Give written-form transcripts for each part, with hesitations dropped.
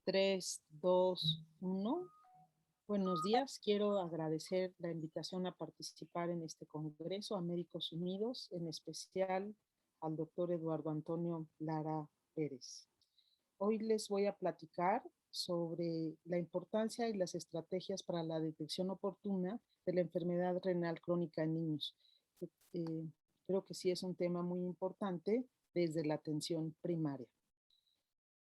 3, 2, 1. Buenos días. Quiero agradecer la invitación a participar en este congreso a Médicos Unidos, en especial al doctor Eduardo Antonio Lara Pérez. Hoy les voy a platicar sobre la importancia y las estrategias para la detección oportuna de la enfermedad renal crónica en niños. Eh, Creo que sí es un tema muy importante desde la atención primaria.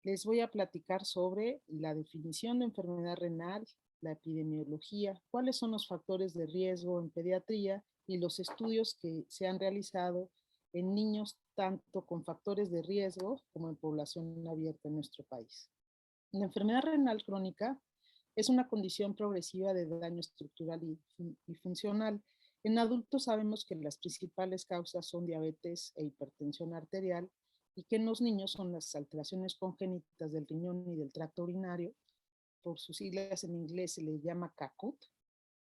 Les voy a platicar sobre la definición de enfermedad renal, la epidemiología, cuáles son los factores de riesgo en pediatría y los estudios que se han realizado en niños tanto con factores de riesgo como en población abierta en nuestro país. La enfermedad renal crónica es una condición progresiva de daño estructural y funcional. En adultos sabemos que las principales causas son diabetes e hipertensión arterial y que en los niños son las alteraciones congénitas del riñón y del tracto urinario. Por sus siglas en inglés se le llama CACUT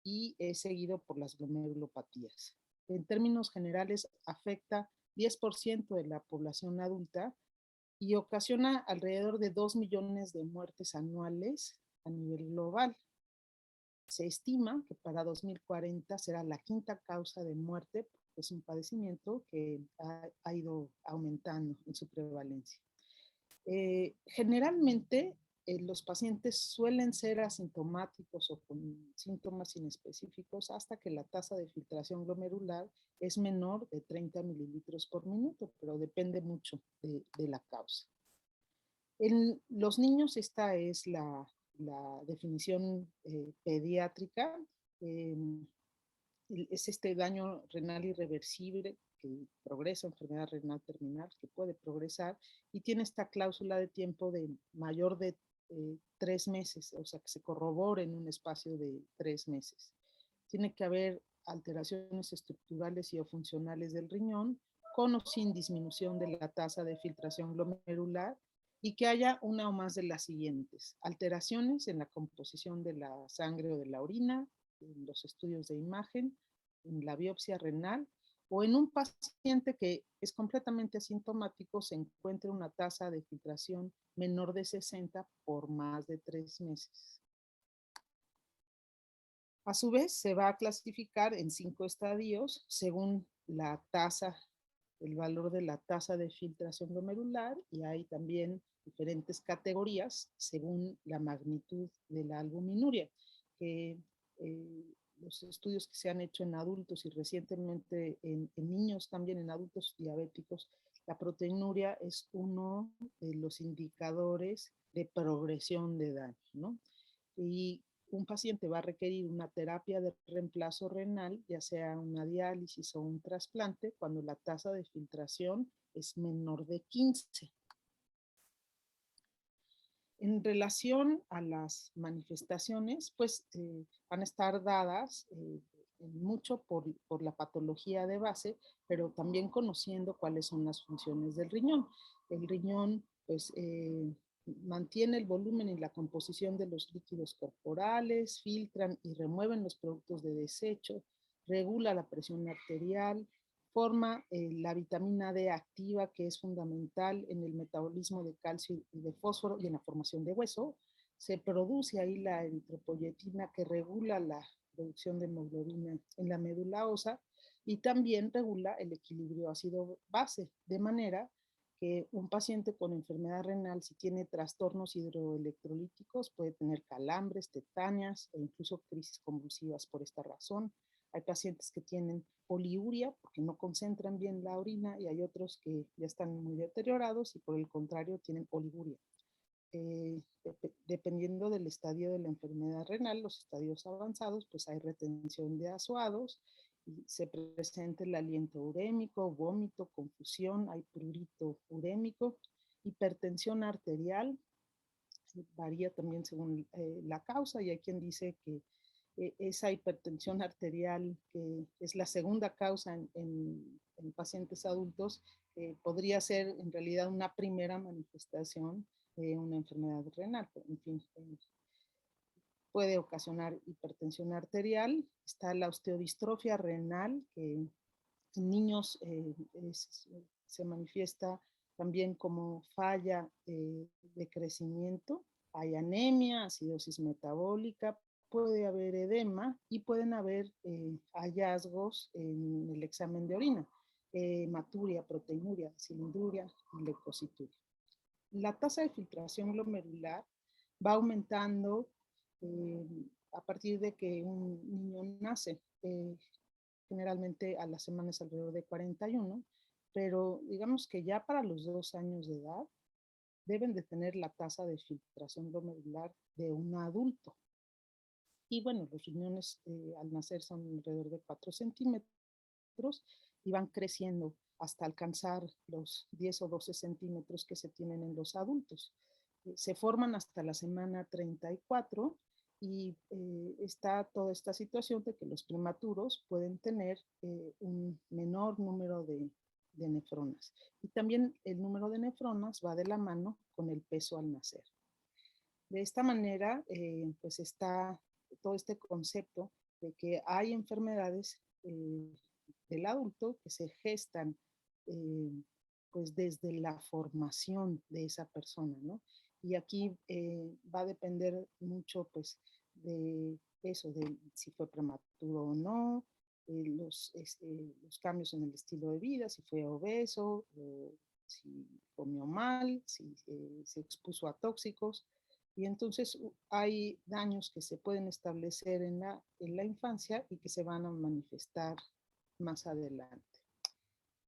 y es seguido por las glomerulopatías. En términos generales afecta 10% de la población adulta y ocasiona alrededor de 2 millones de muertes anuales a nivel global. Se estima que para 2040 será la quinta causa de muerte, es un padecimiento que ha ido aumentando en su prevalencia. Generalmente los pacientes suelen ser asintomáticos o con síntomas inespecíficos hasta que la tasa de filtración glomerular es menor de 30 mililitros por minuto, pero depende mucho de la causa. En los niños esta es la definición pediátrica. Eh, es este daño renal irreversible que progresa, enfermedad renal terminal que puede progresar y tiene esta cláusula de tiempo de mayor de 3 meses, o sea que se corrobore en un espacio de 3 meses. Tiene que haber alteraciones estructurales y o funcionales del riñón con o sin disminución de la tasa de filtración glomerular y que haya una o más de las siguientes: alteraciones en la composición de la sangre o de la orina, en los estudios de imagen, en la biopsia renal, o en un paciente que es completamente asintomático se encuentre una tasa de filtración menor de 60 por más de 3 meses. A su vez, se va a clasificar en 5 estadios según la tasa, el valor de la tasa de filtración glomerular, y hay también diferentes categorías según la magnitud de la albuminuria, que los estudios que se han hecho en adultos y recientemente en niños, también en adultos diabéticos, la proteinuria es uno de los indicadores de progresión de daño, ¿no? Y un paciente va a requerir una terapia de reemplazo renal, ya sea una diálisis o un trasplante, cuando la tasa de filtración es menor de 15. En relación a las manifestaciones, pues van a estar dadas mucho por la patología de base, pero también conociendo cuáles son las funciones del riñón. El riñón, pues, mantiene el volumen y la composición de los líquidos corporales, filtran y remueven los productos de desecho, regula la presión arterial, forma la vitamina D activa, que es fundamental en el metabolismo de calcio y de fósforo y en la formación de hueso. Se produce ahí la eritropoyetina, que regula la producción de hemoglobina en la médula ósea y también regula el equilibrio ácido-base, de manera que un paciente con enfermedad renal, si tiene trastornos hidroelectrolíticos, puede tener calambres, tetáneas e incluso crisis convulsivas por esta razón. Hay pacientes que tienen poliuria porque no concentran bien la orina y hay otros que ya están muy deteriorados y por el contrario tienen oliguria. Dependiendo del estadio de la enfermedad renal, los estadios avanzados, pues hay retención de azuados, y se presenta el aliento urémico, vómito, confusión, hay prurito urémico, hipertensión arterial, varía también según la causa, y hay quien dice que esa hipertensión arterial, que es la segunda causa en pacientes adultos, podría ser en realidad una primera manifestación de una enfermedad renal. En fin, puede ocasionar hipertensión arterial. Está la osteodistrofia renal, que en niños se manifiesta también como falla de crecimiento. Hay anemia, acidosis metabólica, puede haber edema y pueden haber hallazgos en el examen de orina, hematuria, proteinuria, cilindruria y leucocituria. La tasa de filtración glomerular va aumentando a partir de que un niño nace, generalmente a las semanas alrededor de 41, pero digamos que ya para los 2 años de edad deben de tener la tasa de filtración glomerular de un adulto. Y bueno, los riñones al nacer son alrededor de 4 centímetros y van creciendo hasta alcanzar los 10 o 12 centímetros que se tienen en los adultos. Se forman hasta la semana 34 y está toda esta situación de que los prematuros pueden tener un menor número de nefronas. Y también el número de nefronas va de la mano con el peso al nacer. De esta manera, pues está todo este concepto de que hay enfermedades del adulto que se gestan eh, pues desde la formación de esa persona, ¿no? Y aquí va a depender mucho pues de eso, de si fue prematuro o no, los cambios en el estilo de vida, si fue obeso, si comió mal, si se expuso a tóxicos. Y entonces hay daños que se pueden establecer en la infancia y que se van a manifestar más adelante.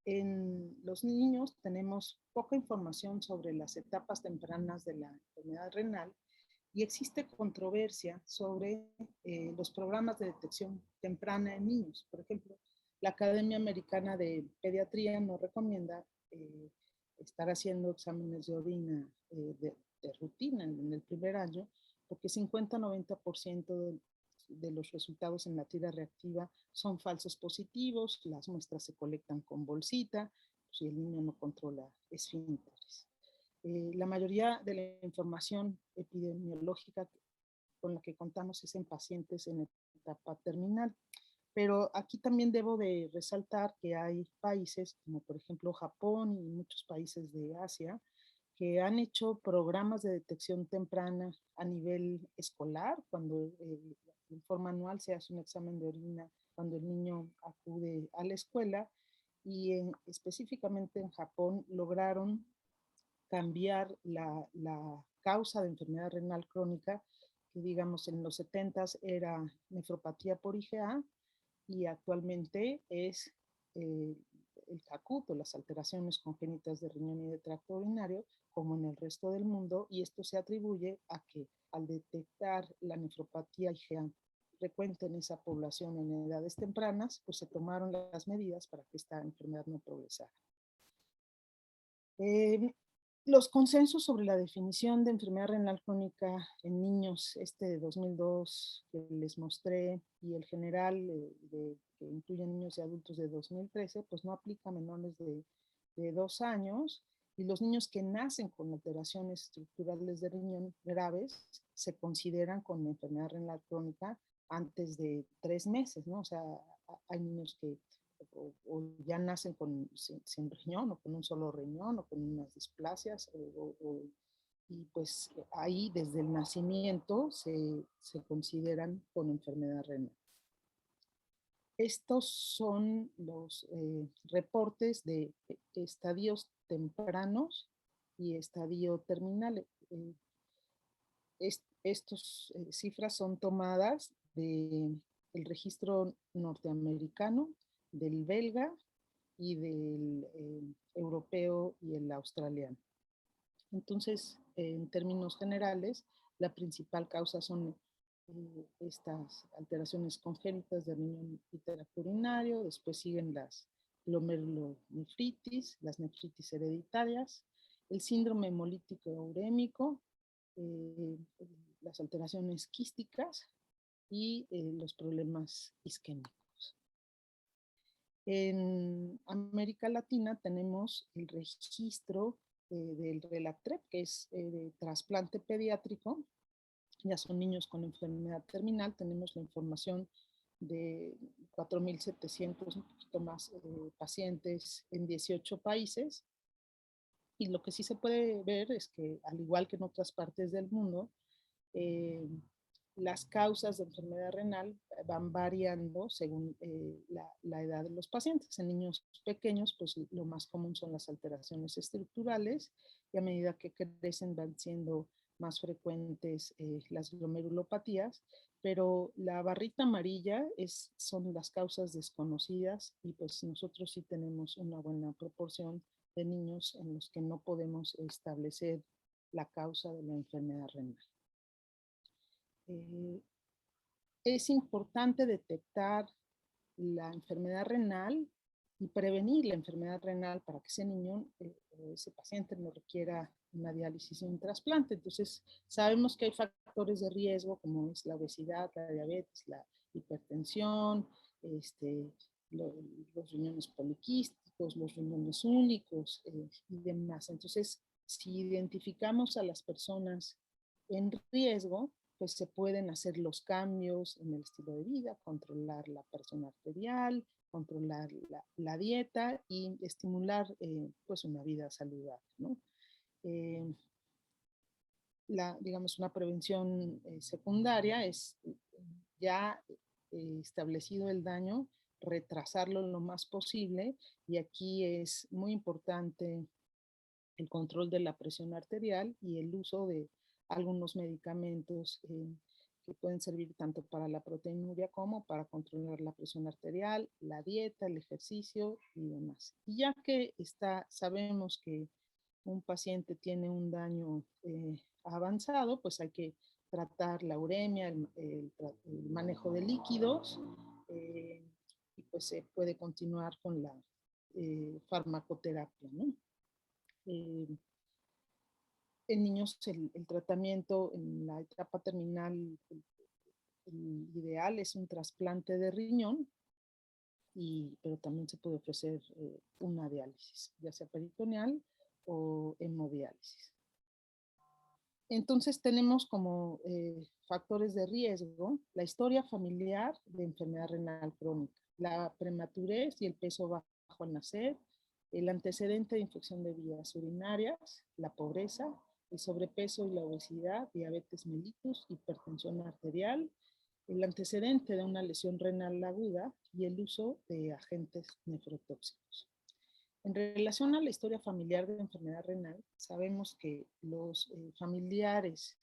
En los niños tenemos poca información sobre las etapas tempranas de la enfermedad renal y existe controversia sobre los programas de detección temprana en niños. Por ejemplo, la Academia Americana de Pediatría nos recomienda estar haciendo exámenes de orina de rutina en el primer año, porque 50-90% de los resultados en la tira reactiva son falsos positivos, las muestras se colectan con bolsita, si el niño no controla esfínteres. La mayoría de la información epidemiológica con la que contamos es en pacientes en etapa terminal. Pero aquí también debo de resaltar que hay países como por ejemplo Japón y muchos países de Asia que han hecho programas de detección temprana a nivel escolar, cuando en forma anual se hace un examen de orina cuando el niño acude a la escuela y específicamente en Japón lograron cambiar la causa de enfermedad renal crónica, que digamos en los 70s era nefropatía por IgA y actualmente es eh, el CACUT o las alteraciones congénitas de riñón y de tracto urinario, como en el resto del mundo, y esto se atribuye a que al detectar la nefropatía IgA frecuente en esa población en edades tempranas, pues se tomaron las medidas para que esta enfermedad no progresara. Los consensos sobre la definición de enfermedad renal crónica en niños, este de 2002 que les mostré, y el general que incluye niños y adultos de 2013, pues no aplica a menores de 2 años, y los niños que nacen con alteraciones estructurales de riñón graves se consideran con enfermedad renal crónica antes de 3 meses, ¿no? O sea, hay niños que o ya nacen sin riñón o con un solo riñón o con unas displasias y pues ahí desde el nacimiento se consideran con enfermedad renal. Estos son los reportes de estadios tempranos y estadio terminal. Estas cifras son tomadas del registro norteamericano, del belga y del europeo y el australiano. Entonces, en términos generales, la principal causa son estas alteraciones congénitas de riñón y tracto urinario, después siguen las glomerulonefritis, las nefritis hereditarias, el síndrome hemolítico urémico, eh, las alteraciones quísticas y los problemas isquémicos. En América Latina tenemos el registro del Relatrep, que es de trasplante pediátrico. Ya son niños con enfermedad terminal. Tenemos la información de 4.700, un poquito más, pacientes en 18 países. Y lo que sí se puede ver es que, al igual que en otras partes del mundo, Las causas de enfermedad renal van variando según la edad de los pacientes. En niños pequeños, pues lo más común son las alteraciones estructurales y a medida que crecen van siendo más frecuentes las glomerulopatías, pero la barrita amarilla son las causas desconocidas y pues nosotros sí tenemos una buena proporción de niños en los que no podemos establecer la causa de la enfermedad renal. Es importante detectar la enfermedad renal y prevenir la enfermedad renal para que ese niño, ese paciente no requiera una diálisis y un trasplante. Entonces, sabemos que hay factores de riesgo como es la obesidad, la diabetes, la hipertensión, los riñones poliquísticos, los riñones únicos y demás. Entonces, si identificamos a las personas en riesgo, pues se pueden hacer los cambios en el estilo de vida, controlar la presión arterial, controlar la dieta y estimular pues una vida saludable, ¿no? Digamos, una prevención secundaria es ya establecido el daño, retrasarlo lo más posible, y aquí es muy importante el control de la presión arterial y el uso de algunos medicamentos que pueden servir tanto para la proteinuria como para controlar la presión arterial, la dieta, el ejercicio y demás. Y ya que sabemos que un paciente tiene un daño avanzado, pues hay que tratar la uremia, el manejo de líquidos, y pues se puede continuar con la farmacoterapia, ¿no? En niños el tratamiento en la etapa terminal, el ideal es un trasplante de riñón, pero también se puede ofrecer una diálisis, ya sea peritoneal o hemodiálisis. Entonces tenemos como factores de riesgo la historia familiar de enfermedad renal crónica, la prematurez y el peso bajo al nacer, el antecedente de infección de vías urinarias, la pobreza, el sobrepeso y la obesidad, diabetes mellitus, hipertensión arterial, el antecedente de una lesión renal aguda y el uso de agentes nefrotóxicos. En relación a la historia familiar de enfermedad renal, sabemos que los familiares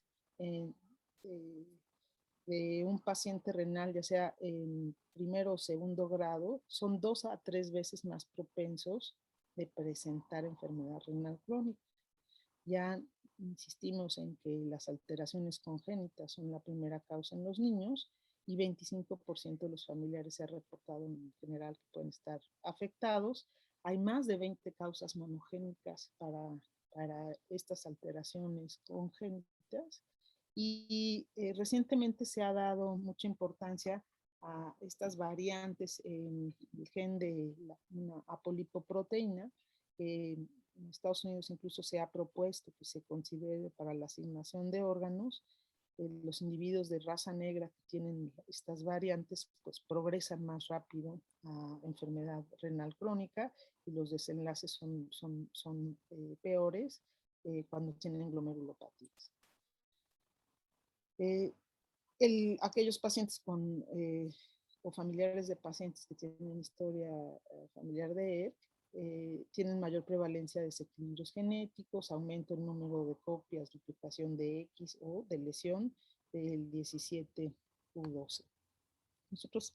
de un paciente renal, ya sea en primero o segundo grado, son 2 a 3 veces más propensos de presentar enfermedad renal crónica. Ya insistimos en que las alteraciones congénitas son la primera causa en los niños y 25% de los familiares se ha reportado en general que pueden estar afectados. Hay más de 20 causas monogénicas para estas alteraciones congénitas y recientemente se ha dado mucha importancia a estas variantes en el gen de una apolipoproteína que en Estados Unidos incluso se ha propuesto que se considere para la asignación de órganos. Los individuos de raza negra que tienen estas variantes pues progresan más rápido a enfermedad renal crónica y los desenlaces son peores cuando tienen glomerulopatías. Aquellos pacientes con o familiares de pacientes que tienen historia familiar de ERK tienen mayor prevalencia de desequilibrios genéticos, aumento el número de copias, duplicación de X o de lesión del 17q12. Nosotros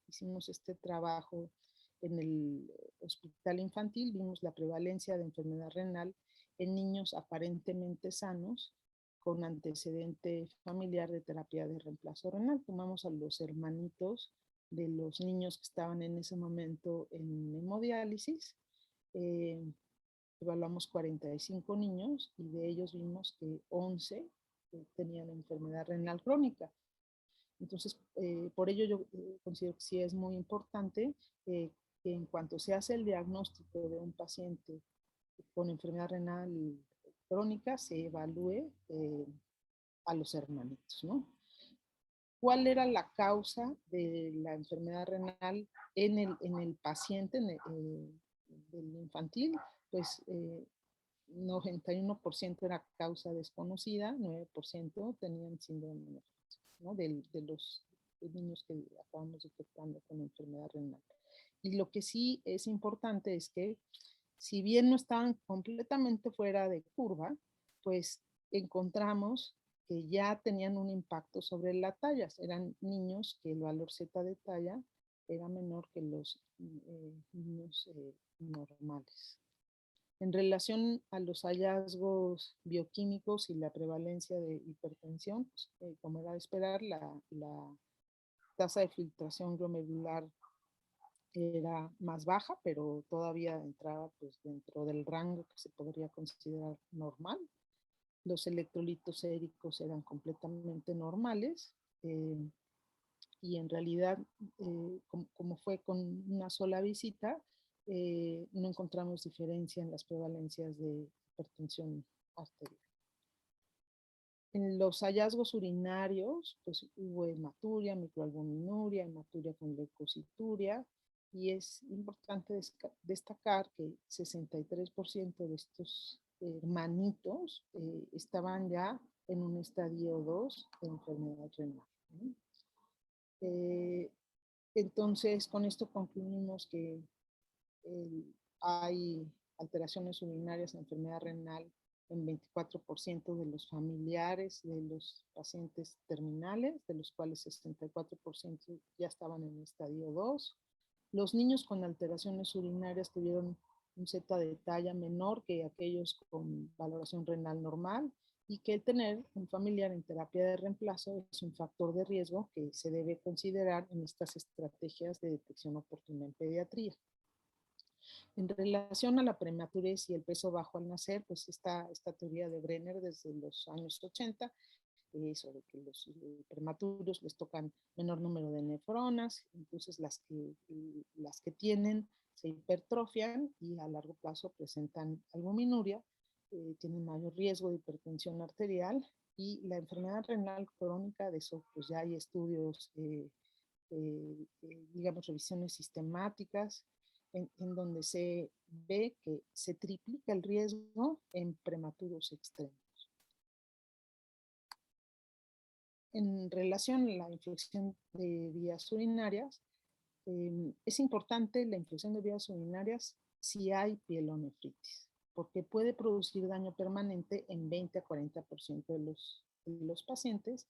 hicimos este trabajo en el hospital infantil, vimos la prevalencia de enfermedad renal en niños aparentemente sanos con antecedente familiar de terapia de reemplazo renal. Tomamos a los hermanitos de los niños que estaban en ese momento en hemodiálisis. Evaluamos 45 niños y de ellos vimos que 11 tenían enfermedad renal crónica. Entonces, por ello yo considero que sí es muy importante que en cuanto se hace el diagnóstico de un paciente con enfermedad renal crónica, se evalúe a los hermanitos, ¿no? ¿Cuál era la causa de la enfermedad renal en el paciente del infantil? Pues 91% era causa desconocida, 9% tenían síndrome nefroso, ¿no? De los niños que acabamos detectando con enfermedad renal. Y lo que sí es importante es que, si bien no estaban completamente fuera de curva, pues encontramos que ya tenían un impacto sobre la talla. Eran niños que el valor Z de talla era menor que los niños normales. En relación a los hallazgos bioquímicos y la prevalencia de hipertensión, pues, como era de esperar, la tasa de filtración glomerular era más baja, pero todavía entraba pues, dentro del rango que se podría considerar normal. Los electrolitos séricos eran completamente normales, y en realidad, como fue con una sola visita, no encontramos diferencia en las prevalencias de hipertensión arterial. En los hallazgos urinarios, pues hubo hematuria, microalbuminuria, hematuria con leucocituria, y es importante destacar que 63% de estos hermanitos estaban ya en un estadio 2 de enfermedad renal, ¿no? Entonces, con esto concluimos que hay alteraciones urinarias en enfermedad renal en 24% de los familiares de los pacientes terminales, de los cuales 64% ya estaban en estadio 2. Los niños con alteraciones urinarias tuvieron un Z de talla menor que aquellos con valoración renal normal, y que el tener un familiar en terapia de reemplazo es un factor de riesgo que se debe considerar en estas estrategias de detección oportuna en pediatría. En relación a la prematurez y el peso bajo al nacer, pues esta teoría de Brenner desde los años 80, sobre que los prematuros les tocan menor número de nefronas, entonces las que tienen se hipertrofian y a largo plazo presentan albuminuria, tienen mayor riesgo de hipertensión arterial, y la enfermedad renal crónica, de eso pues ya hay estudios, digamos, revisiones sistemáticas, en donde se ve que se triplica el riesgo en prematuros extremos. En relación a la infección de vías urinarias, es importante la infección de vías urinarias si hay pielonefritis, porque puede producir daño permanente en 20 a 40% de los pacientes,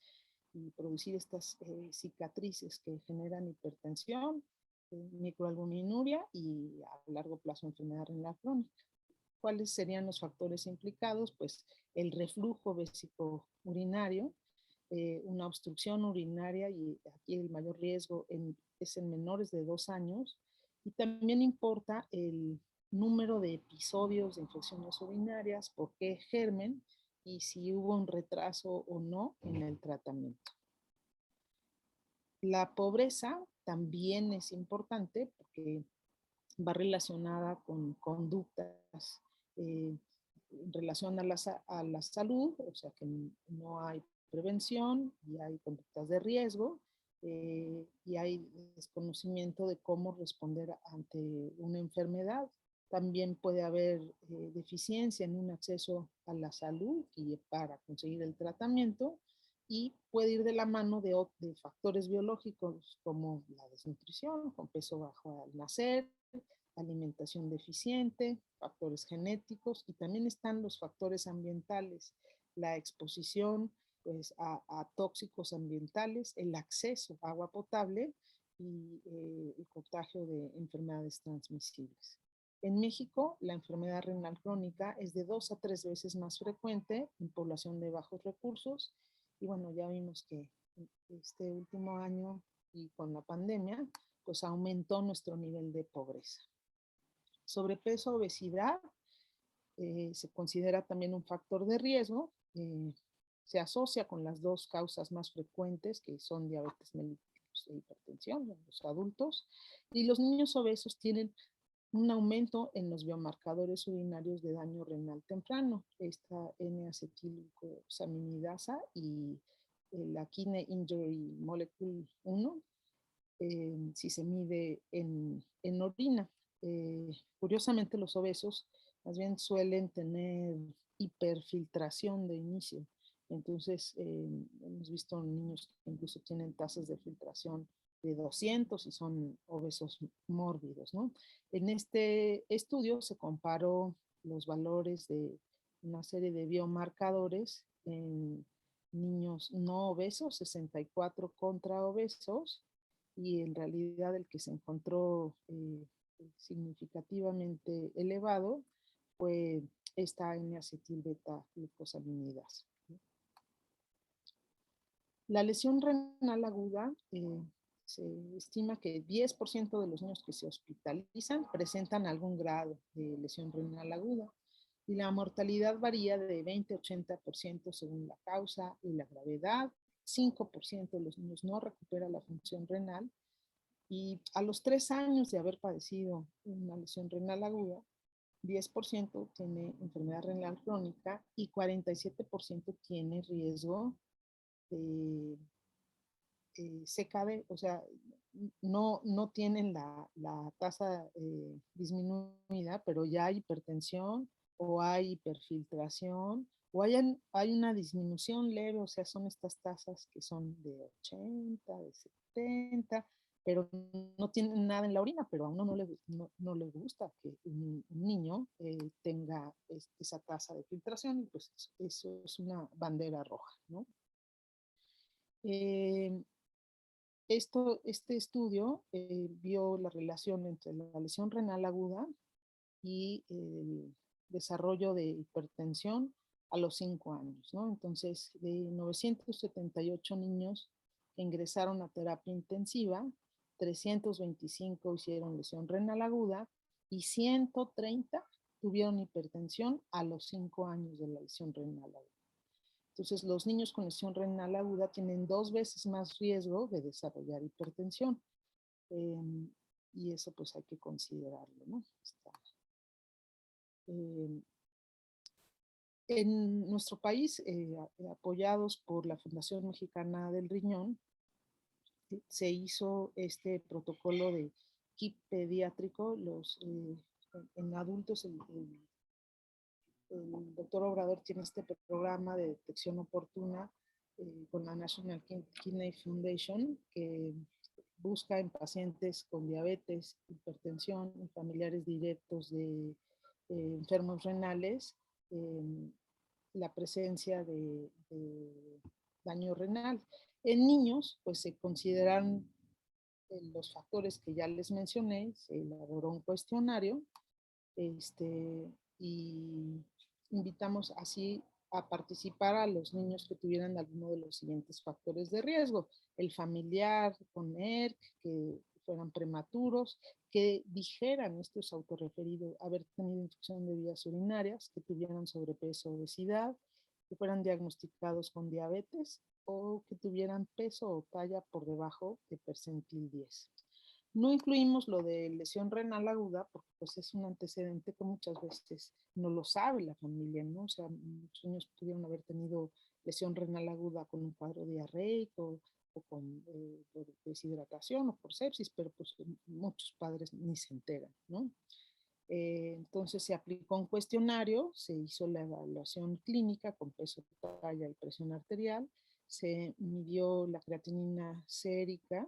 y producir estas cicatrices que generan hipertensión, microalbuminuria y a largo plazo enfermedad renal crónica. ¿Cuáles serían los factores implicados? Pues el reflujo vesico-urinario, una obstrucción urinaria, y aquí el mayor riesgo es en menores de 2 años, y también importa el número de episodios de infecciones urinarias, por qué germen y si hubo un retraso o no en el tratamiento. La pobreza también es importante porque va relacionada con conductas en relación a la salud, o sea que no hay prevención y hay conductas de riesgo, y hay desconocimiento de cómo responder ante una enfermedad. También puede haber deficiencia en un acceso a la salud y para conseguir el tratamiento, y puede ir de la mano de factores biológicos como la desnutrición, con peso bajo al nacer, alimentación deficiente, factores genéticos, y también están los factores ambientales, la exposición pues, a tóxicos ambientales, el acceso a agua potable y el contagio de enfermedades transmisibles. En México, la enfermedad renal crónica es de 2 a 3 veces más frecuente en población de bajos recursos, y bueno, ya vimos que este último año y con la pandemia, pues aumentó nuestro nivel de pobreza. Sobrepeso, obesidad, se considera también un factor de riesgo. Se asocia con las dos causas más frecuentes, que son diabetes mellitus e hipertensión en los adultos, y los niños obesos tienen un aumento en los biomarcadores urinarios de daño renal temprano, esta N-acetilglucosaminidasa y la Kidney Injury Molecule 1, si se mide en orina. Curiosamente, los obesos más bien suelen tener hiperfiltración de inicio. Entonces, hemos visto niños que incluso tienen tasas de filtración de 200 y son obesos mórbidos, ¿no? En este estudio se comparó los valores de una serie de biomarcadores en niños no obesos, 64 contra obesos, y en realidad el que se encontró significativamente elevado fue esta N-acetil beta glucosaminidasa. La lesión renal aguda, se estima que 10% de los niños que se hospitalizan presentan algún grado de lesión renal aguda y la mortalidad varía de 20 a 80% según la causa y la gravedad. 5% de los niños no recupera la función renal y a los 3 años de haber padecido una lesión renal aguda, 10% tiene enfermedad renal crónica y 47% tiene riesgo de CKD, o sea, no tienen la tasa disminuida, pero ya hay hipertensión o hay hiperfiltración o hay una disminución leve, o sea, son estas tasas que son de 80, de 70, pero no tienen nada en la orina, pero a uno no le gusta que un niño tenga esa tasa de filtración y pues eso es una bandera roja, ¿no? Este estudio vio la relación entre la lesión renal aguda y el desarrollo de hipertensión a los 5 años, ¿no? Entonces, de 978 niños que ingresaron a terapia intensiva, 325 hicieron lesión renal aguda y 130 tuvieron hipertensión a los 5 años de la lesión renal aguda. Entonces, los niños con lesión renal aguda tienen 2 veces más riesgo de desarrollar hipertensión. Y eso pues hay que considerarlo, ¿no? En nuestro país, apoyados por la Fundación Mexicana del Riñón, se hizo este protocolo de kit pediátrico. En adultos, el doctor Obrador tiene este programa de detección oportuna con la National Kidney Foundation, que busca en pacientes con diabetes, hipertensión y familiares directos de enfermos renales la presencia de daño renal. En niños, pues se consideran los factores que ya les mencioné, se elaboró un cuestionario y invitamos así a participar a los niños que tuvieran alguno de los siguientes factores de riesgo. El familiar con ERC, que fueran prematuros, que dijeran, esto es autorreferido, haber tenido infección de vías urinarias, que tuvieran sobrepeso o obesidad, que fueran diagnosticados con diabetes o que tuvieran peso o talla por debajo de percentil 10. No incluimos lo de lesión renal aguda porque pues es un antecedente que muchas veces no lo sabe la familia, ¿no? O sea, muchos niños pudieron haber tenido lesión renal aguda con un cuadro diarreico o con por deshidratación o por sepsis, pero pues muchos padres ni se enteran, ¿no? Entonces se aplicó un cuestionario, se hizo la evaluación clínica con peso, talla y presión arterial, se midió la creatinina sérica,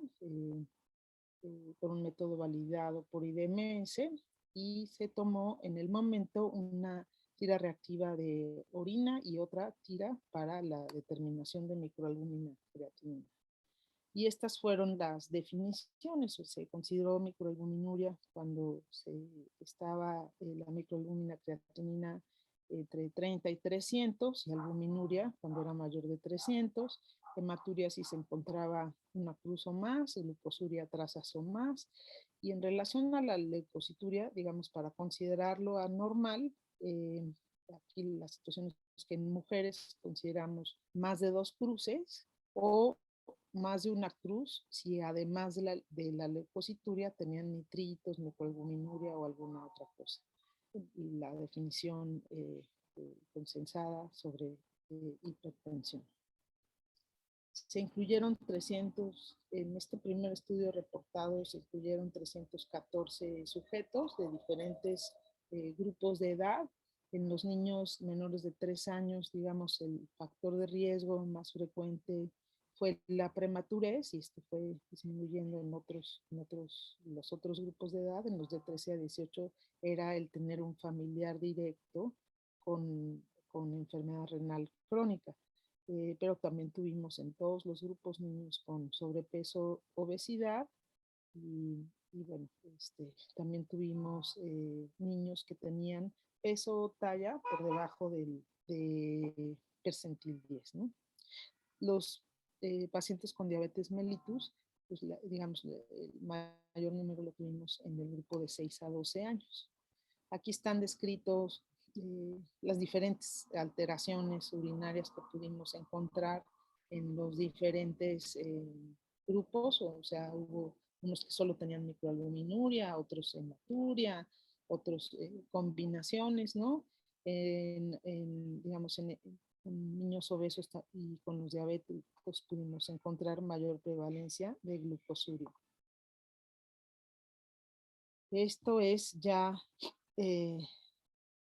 por un método validado por IDMS y se tomó en el momento una tira reactiva de orina y otra tira para la determinación de microalbúmina creatinina. Y estas fueron las definiciones. Se consideró microalbuminuria cuando se estaba la microalbúmina creatinina entre 30 y 300 y albuminuria cuando era mayor de 300. Hematuria si se encontraba una cruz o más, glucosuria trazas o más. Y en relación a la leucocituria, digamos, para considerarlo anormal, aquí la situación es que en mujeres consideramos más de 2 cruces o más de una cruz si además de la leucocituria tenían nitritos, microalbuminuria o alguna otra cosa. Y la definición consensada sobre hipertensión. Se incluyeron 300, en este primer estudio reportado se incluyeron 314 sujetos de diferentes grupos de edad. En los niños menores de 3 años, digamos, el factor de riesgo más frecuente fue la prematurez y esto fue disminuyendo los otros grupos de edad. En los de 13 a 18 era el tener un familiar directo con enfermedad renal crónica. Pero también tuvimos en todos los grupos niños con sobrepeso, obesidad y bueno, también tuvimos niños que tenían peso o talla por debajo de percentil 10, ¿no? Los pacientes con diabetes mellitus, pues digamos, el mayor número lo tuvimos en el grupo de 6 a 12 años. Aquí están descritos las diferentes alteraciones urinarias que pudimos encontrar en los diferentes grupos, o sea, hubo unos que solo tenían microalbuminuria, otros hematuria, otros combinaciones, ¿no? Digamos, en niños obesos y con los diabéticos pudimos encontrar mayor prevalencia de glucosuria. Esto es ya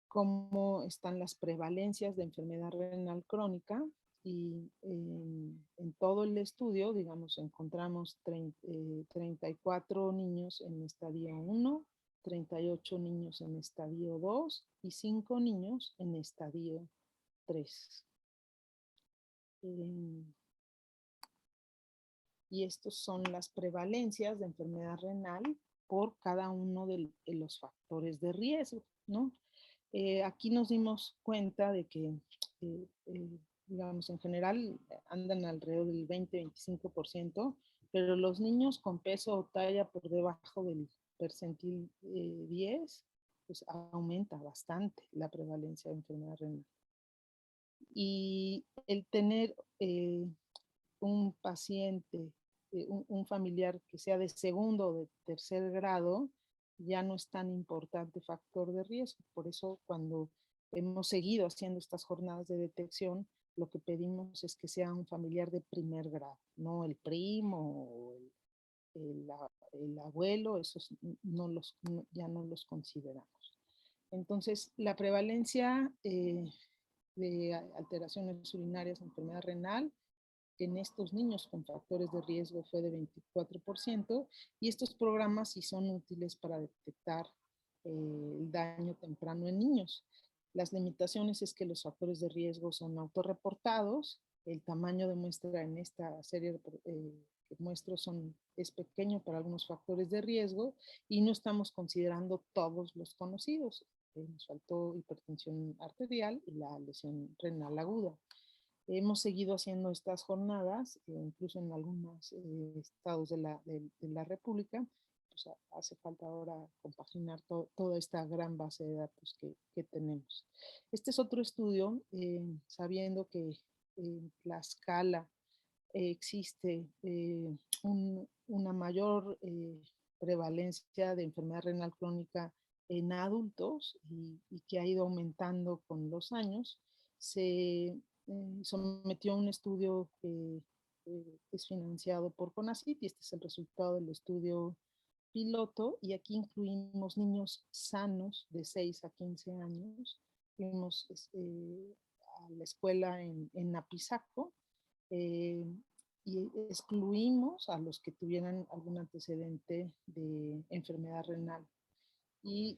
cómo están las prevalencias de enfermedad renal crónica y en todo el estudio, digamos, encontramos 34 niños en estadio 1, 38 niños en estadio 2 y 5 niños en estadio 3. Y estos son las prevalencias de enfermedad renal por cada uno de los factores de riesgo, ¿no? Aquí nos dimos cuenta de que, digamos, en general andan alrededor del 20-25%, pero los niños con peso o talla por debajo del percentil 10, pues aumenta bastante la prevalencia de enfermedad renal. Y el tener un paciente, un familiar que sea de segundo o de tercer grado, ya no es tan importante factor de riesgo. Por eso cuando hemos seguido haciendo estas jornadas de detección, lo que pedimos es que sea un familiar de primer grado, no el primo o el abuelo, esos ya no los consideramos. Entonces, la prevalencia de alteraciones urinarias, enfermedad renal, en estos niños con factores de riesgo fue de 24% y estos programas sí son útiles para detectar el daño temprano en niños. Las limitaciones es que los factores de riesgo son autorreportados, el tamaño de muestra en esta serie de muestros es pequeño para algunos factores de riesgo y no estamos considerando todos los conocidos. Nos faltó hipertensión arterial y la lesión renal aguda. Hemos seguido haciendo estas jornadas, incluso en algunos estados de la República. Pues hace falta ahora compaginar toda esta gran base de datos que tenemos. Este es otro estudio, sabiendo que en Tlaxcala existe una mayor prevalencia de enfermedad renal crónica en adultos y que ha ido aumentando con los años. Se sometió a un estudio que es financiado por CONACYT y este es el resultado del estudio piloto y aquí incluimos niños sanos de 6 a 15 años. Fuimos a la escuela en Apizaco y excluimos a los que tuvieran algún antecedente de enfermedad renal. Y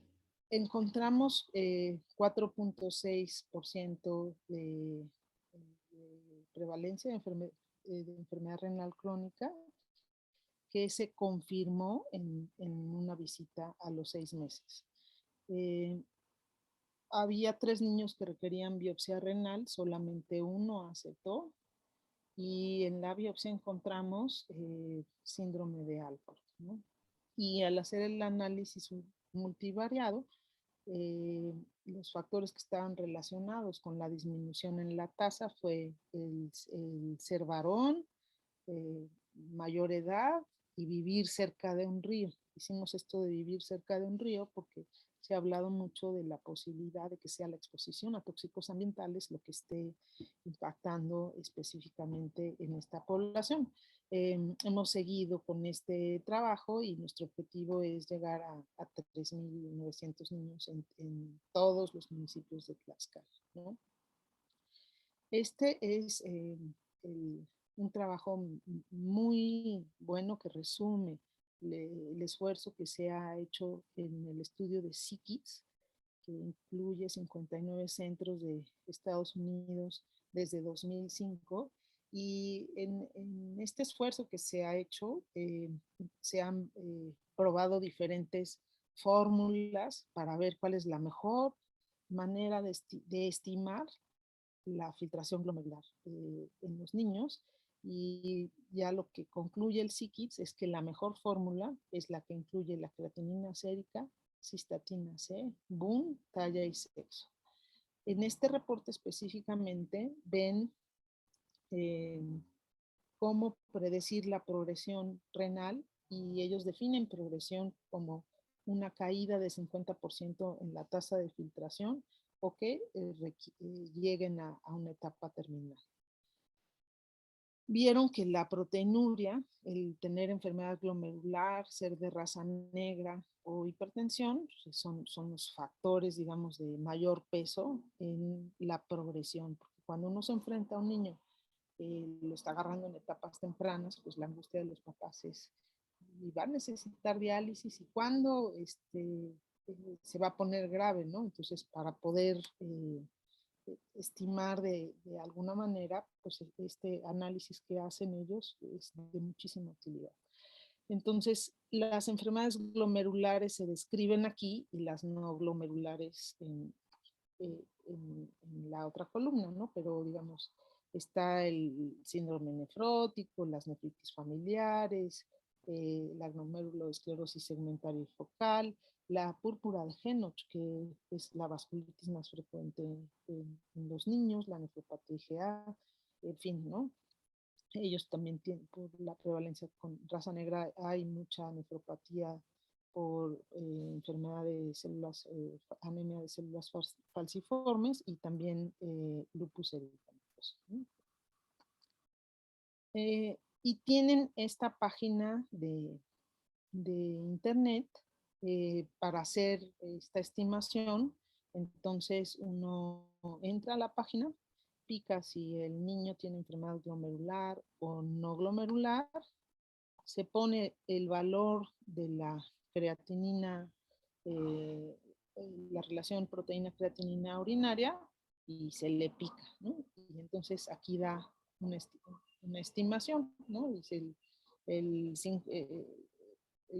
encontramos 4.6% de prevalencia de enfermedad renal crónica que se confirmó en una visita a los 6 meses. Había 3 niños que requerían biopsia renal, solamente uno aceptó y en la biopsia encontramos síndrome de Alport, ¿no? Y al hacer el análisis multivariado, los factores que estaban relacionados con la disminución en la tasa fue el ser varón, mayor edad y vivir cerca de un río. Hicimos esto de vivir cerca de un río porque se ha hablado mucho de la posibilidad de que sea la exposición a tóxicos ambientales lo que esté impactando específicamente en esta población. Hemos seguido con este trabajo y nuestro objetivo es llegar a 3.900 niños en todos los municipios de Tlaxcala, ¿no? Este es un trabajo muy bueno que resume el esfuerzo que se ha hecho en el estudio de SICKITS, que incluye 59 centros de Estados Unidos desde 2005. Y en este esfuerzo que se ha hecho, se han probado diferentes fórmulas para ver cuál es la mejor manera de estimar la filtración glomerular en los niños. Y ya lo que concluye el SICKITS es que la mejor fórmula es la que incluye la creatinina sérica, cistatina C, BUN, talla y sexo. En este reporte específicamente ven eh, cómo predecir la progresión renal y ellos definen progresión como una caída de 50% en la tasa de filtración o que lleguen a una etapa terminal. Vieron que la proteinuria, el tener enfermedad glomerular, ser de raza negra o hipertensión, son los factores, digamos, de mayor peso en la progresión. Porque cuando uno se enfrenta a un niño lo está agarrando en etapas tempranas, pues la angustia de los papás es, y va a necesitar diálisis y cuándo se va a poner grave, ¿no? Entonces, para poder estimar de alguna manera, pues este análisis que hacen ellos es de muchísima utilidad. Entonces, las enfermedades glomerulares se describen aquí y las no glomerulares en la otra columna, ¿no? Pero digamos, está el síndrome nefrótico, las nefritis familiares, la glomeruloesclerosis segmentaria y focal, la púrpura de Henoch, que es la vasculitis más frecuente en los niños, la nefropatía IgA, en fin, ¿no? Ellos también tienen, por la prevalencia con raza negra, hay mucha nefropatía por enfermedad de células, anemia de células falciformes y también lupus eritematoso, ¿no? Y tienen esta página de internet para hacer esta estimación. Entonces uno entra a la página, pica si el niño tiene enfermedad glomerular o no glomerular, se pone el valor de la creatinina, la relación proteína-creatinina urinaria y se le pica, ¿no? Y entonces aquí da una estimación, ¿no? Es el, el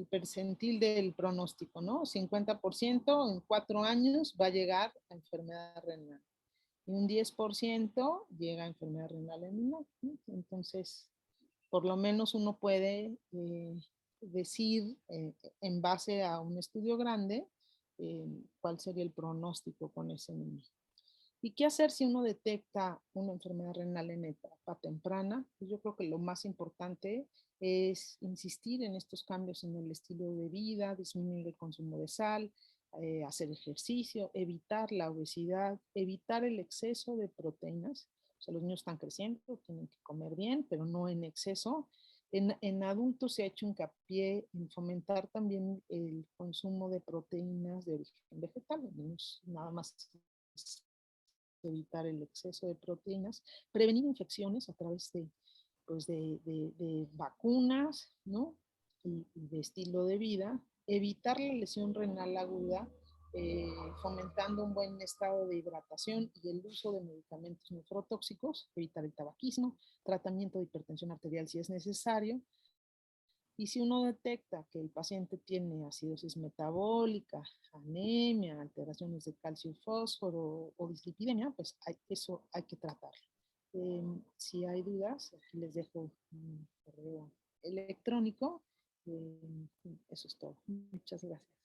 percentil del pronóstico, ¿no? 50% en 4 años va a llegar a enfermedad renal. Y un 10% llega a enfermedad renal en un año, ¿no? Entonces, por lo menos uno puede decir en base a un estudio grande cuál sería el pronóstico con ese niño. ¿Y qué hacer si uno detecta una enfermedad renal en etapa temprana? Pues yo creo que lo más importante es insistir en estos cambios en el estilo de vida, disminuir el consumo de sal, hacer ejercicio, evitar la obesidad, evitar el exceso de proteínas. O sea, los niños están creciendo, tienen que comer bien, pero no en exceso. En adultos se ha hecho hincapié en fomentar también el consumo de proteínas de origen vegetal. En niños nada más evitar el exceso de proteínas, prevenir infecciones a través de, pues de vacunas, ¿no? Y de estilo de vida, evitar la lesión renal aguda, fomentando un buen estado de hidratación y el uso de medicamentos nefrotóxicos, evitar el tabaquismo, tratamiento de hipertensión arterial si es necesario. Y si uno detecta que el paciente tiene acidosis metabólica, anemia, alteraciones de calcio y fósforo o dislipidemia, pues eso hay que tratarlo. Si hay dudas, aquí les dejo un correo electrónico. Eso es todo. Muchas gracias.